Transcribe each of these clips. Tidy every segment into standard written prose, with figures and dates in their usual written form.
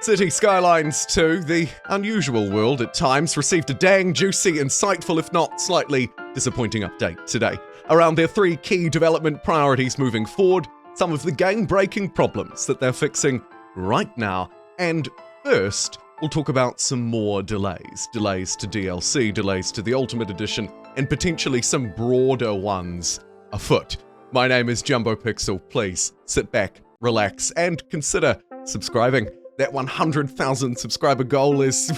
City Skylines 2, the unusual world at times, received a dang juicy, insightful, if not slightly disappointing update today around their three key development priorities moving forward, some of the game-breaking problems that they're fixing right now, and first, we'll talk about some more delays. Delays to DLC, delays to the Ultimate Edition, and potentially some broader ones afoot. My name is Jumbo Pixel. Please sit back, relax, and consider subscribing. That 100,000 subscriber goal is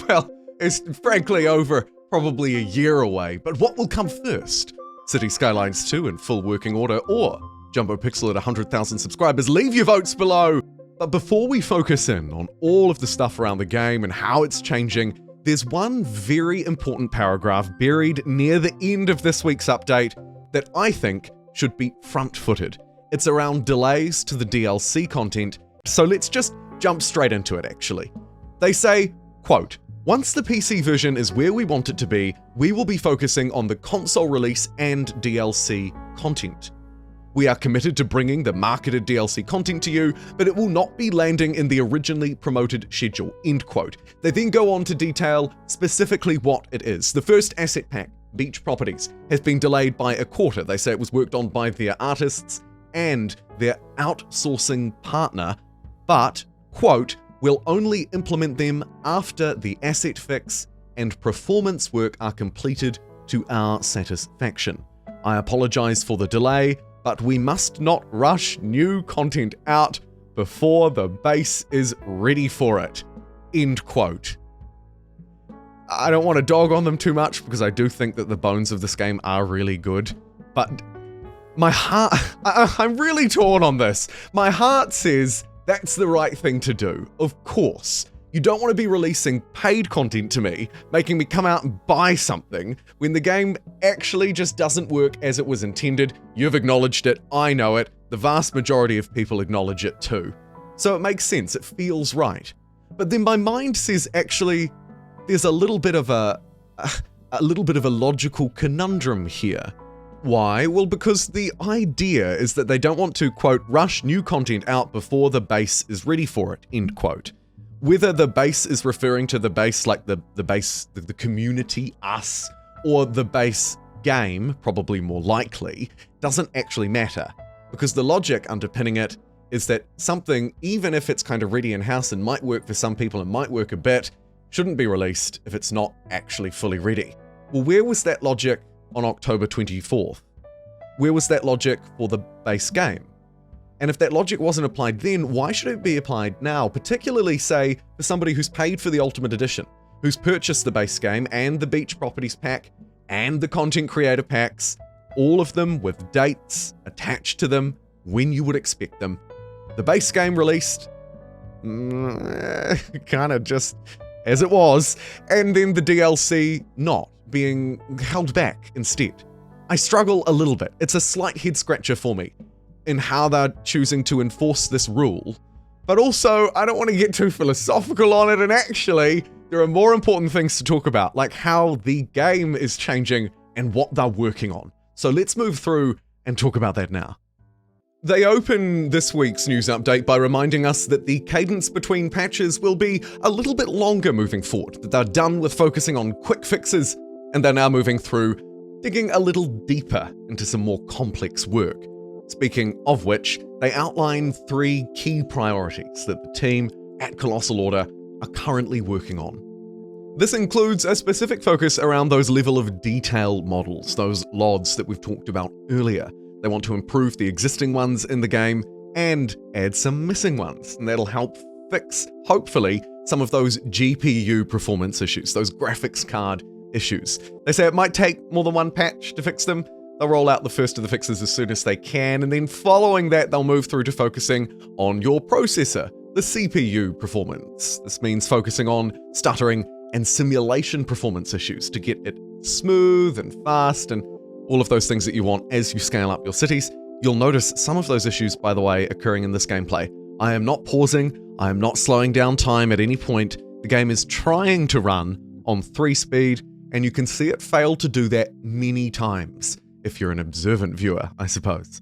frankly over probably a year away. But what will come first? City Skylines 2 in full working order, or Jumbo Pixel at 100,000 subscribers? Leave your votes below! But before we focus in on all of the stuff around the game and how it's changing, there's one very important paragraph buried near the end of this week's update that I think should be front-footed. It's around delays to the DLC content, so let's just jump straight into it actually. They say, quote, "Once the PC version is where we want it to be, we will be focusing on the console release and DLC content. We are committed to bringing the marketed DLC content to you, but it will not be landing in the originally promoted schedule," end quote. They then go on to detail specifically what it is. The first asset pack, Beach Properties, has been delayed by a quarter. They say it was worked on by their artists and their outsourcing partner, but, quote, "We'll only implement them after the asset fix and performance work are completed to our satisfaction. I apologize for the delay, but we must not rush new content out before the base is ready for it," end quote. I don't want to dog on them too much because I do think that the bones of this game are really good, but my heart, I'm really torn on this. My heart says that's the right thing to do. Of course, you don't want to be releasing paid content to me, making me come out and buy something when the game actually just doesn't work as it was intended. You've acknowledged it, I know it, the vast majority of people acknowledge it too. So it makes sense, it feels right. But then my mind says actually, there's a little bit of a logical conundrum here. Why? Well, because the idea is that they don't want to, quote, "rush new content out before the base is ready for it," end quote. Whether the base is referring to the base like the base, the community, us, or the base game, probably more likely, doesn't actually matter. Because the logic underpinning it is that something, even if it's kind of ready in-house and might work for some people and might work a bit, shouldn't be released if it's not actually fully ready. Well, where was that logic on October 24th? Where was that logic for the base game? And if that logic wasn't applied then, why should it be applied now? Particularly, say, for somebody who's paid for the Ultimate Edition, who's purchased the base game and the Beach Properties pack and the Content Creator packs, all of them with dates attached to them when you would expect them. The base game released kind of just as it was, and then the DLC not, being held back instead. I struggle a little bit. It's a slight head scratcher for me in how they're choosing to enforce this rule, but also I don't want to get too philosophical on it, and actually there are more important things to talk about, like how the game is changing and what they're working on. So let's move through and talk about that now. They open this week's news update by reminding us that the cadence between patches will be a little bit longer moving forward, that they're done with focusing on quick fixes, and they're now moving through digging a little deeper into some more complex work. Speaking of which, they outline three key priorities that the team at Colossal Order are currently working on. This includes a specific focus around those level of detail models, those LODs that we've talked about earlier. They want to improve the existing ones in the game and add some missing ones, and that'll help fix, hopefully, some of those GPU performance issues, those graphics card issues. They say it might take more than one patch to fix them. They'll roll out the first of the fixes as soon as they can, and then following that, they'll move through to focusing on your processor, the CPU performance. This means focusing on stuttering and simulation performance issues to get it smooth and fast and all of those things that you want as you scale up your cities. You'll notice some of those issues, by the way, occurring in this gameplay. I am not pausing, I am not slowing down time at any point. The game is trying to run on 3 speed, and you can see it fail to do that many times, if you're an observant viewer, I suppose.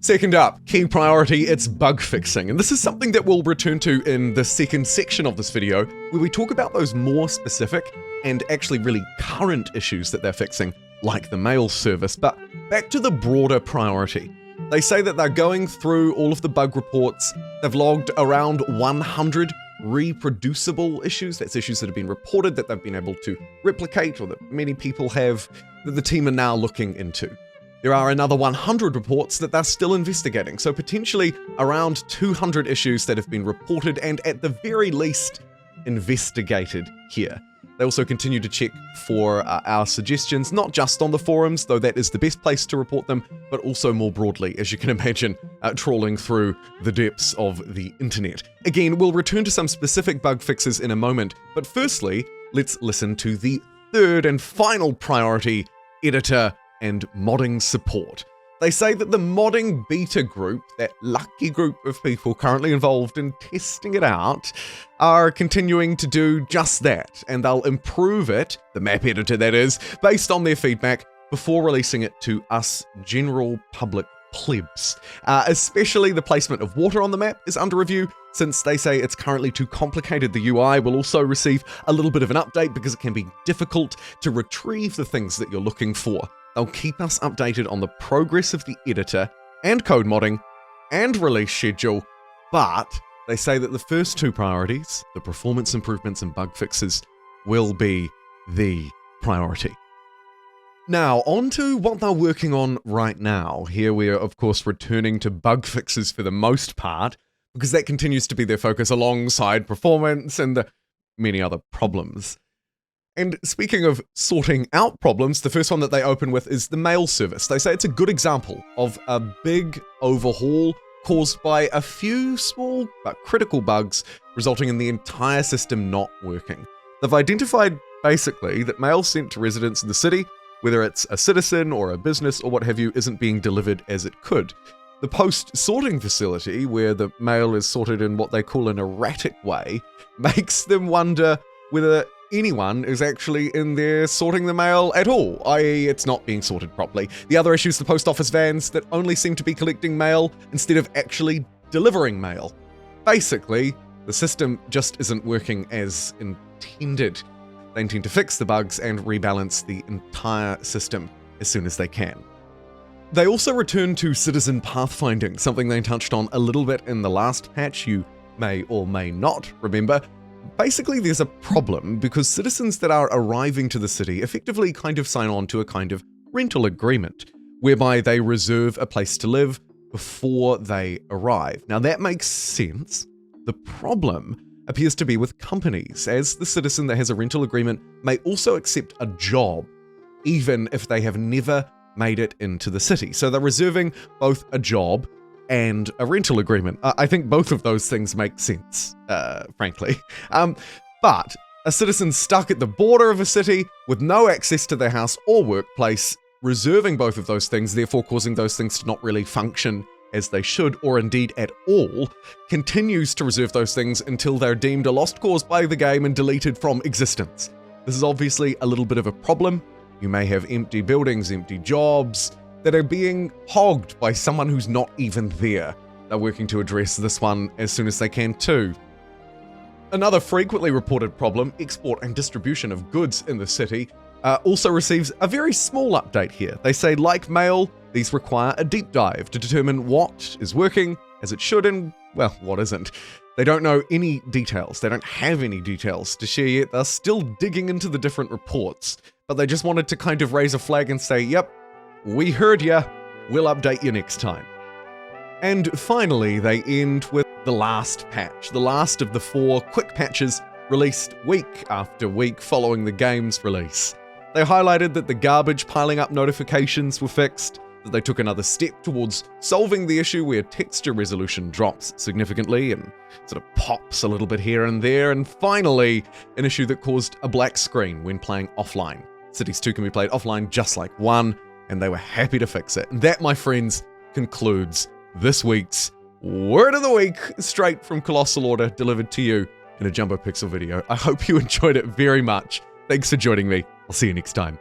Second up, key priority, it's bug fixing. And this is something that we'll return to in the second section of this video, where we talk about those more specific and actually really current issues that they're fixing, like the mail service. But back to the broader priority. They say that they're going through all of the bug reports. They've logged around 100 reproducible issues. That's issues that have been reported that they've been able to replicate, or that many people have, that the team are now looking into. There are another 100 reports that they're still investigating, so potentially around 200 issues that have been reported and at the very least investigated here. They also continue to check for our suggestions, not just on the forums, though that is the best place to report them, but also more broadly, as you can imagine, trawling through the depths of the internet. Again, we'll return to some specific bug fixes in a moment, but firstly, let's listen to the third and final priority, editor and modding support. They say that the modding beta group, that lucky group of people currently involved in testing it out, are continuing to do just that, and they'll improve it, the map editor that is, based on their feedback before releasing it to us general public plebs. Especially the placement of water on the map is under review, since they say it's currently too complicated. The UI will also receive a little bit of an update because it can be difficult to retrieve the things that you're looking for. They'll keep us updated on the progress of the editor and code modding and release schedule, but they say that the first two priorities, the performance improvements and bug fixes, will be the priority. Now, on to what they're working on right now. Here we are, of course, returning to bug fixes for the most part, because that continues to be their focus alongside performance and the many other problems. And speaking of sorting out problems, the first one that they open with is the mail service. They say it's a good example of a big overhaul caused by a few small but critical bugs, resulting in the entire system not working. They've identified basically that mail sent to residents in the city, whether it's a citizen or a business or what have you, isn't being delivered as it could. The post-sorting facility, where the mail is sorted in what they call an erratic way, makes them wonder whether anyone is actually in there sorting the mail at all, i.e. it's not being sorted properly. The other issue is the post office vans that only seem to be collecting mail instead of actually delivering mail. Basically, the system just isn't working as intended. They intend to fix the bugs and rebalance the entire system as soon as they can. They also return to citizen pathfinding, something they touched on a little bit in the last patch, you may or may not remember. Basically, there's a problem because citizens that are arriving to the city effectively kind of sign on to a kind of rental agreement, whereby they reserve a place to live before they arrive. Now that makes sense. The problem appears to be with companies, as the citizen that has a rental agreement may also accept a job, even if they have never made it into the city. So they're reserving both a job and a rental agreement. I think both of those things make sense, frankly. But a citizen stuck at the border of a city with no access to their house or workplace, reserving both of those things, therefore causing those things to not really function as they should, or indeed at all, continues to reserve those things until they're deemed a lost cause by the game and deleted from existence. This is obviously a little bit of a problem. You may have empty buildings, empty jobs that are being hogged by someone who's not even there. They're working to address this one as soon as they can too. Another frequently reported problem, export and distribution of goods in the city, also receives a very small update here. They say, like mail, these require a deep dive to determine what is working as it should and, well, what isn't. They don't know any details. They don't have any details to share yet. They're still digging into the different reports, but they just wanted to kind of raise a flag and say, yep, we heard ya, we'll update you next time. And finally, they end with the last patch, the last of the 4 quick patches released week after week following the game's release. They highlighted that the garbage piling up notifications were fixed, that they took another step towards solving the issue where texture resolution drops significantly and sort of pops a little bit here and there, and finally, an issue that caused a black screen when playing offline. Cities 2 can be played offline just like 1, and they were happy to fix it. And that, my friends, concludes this week's Word of the Week, straight from Colossal Order, delivered to you in a Jumbo Pixel video. I hope you enjoyed it very much. Thanks for joining me. I'll see you next time.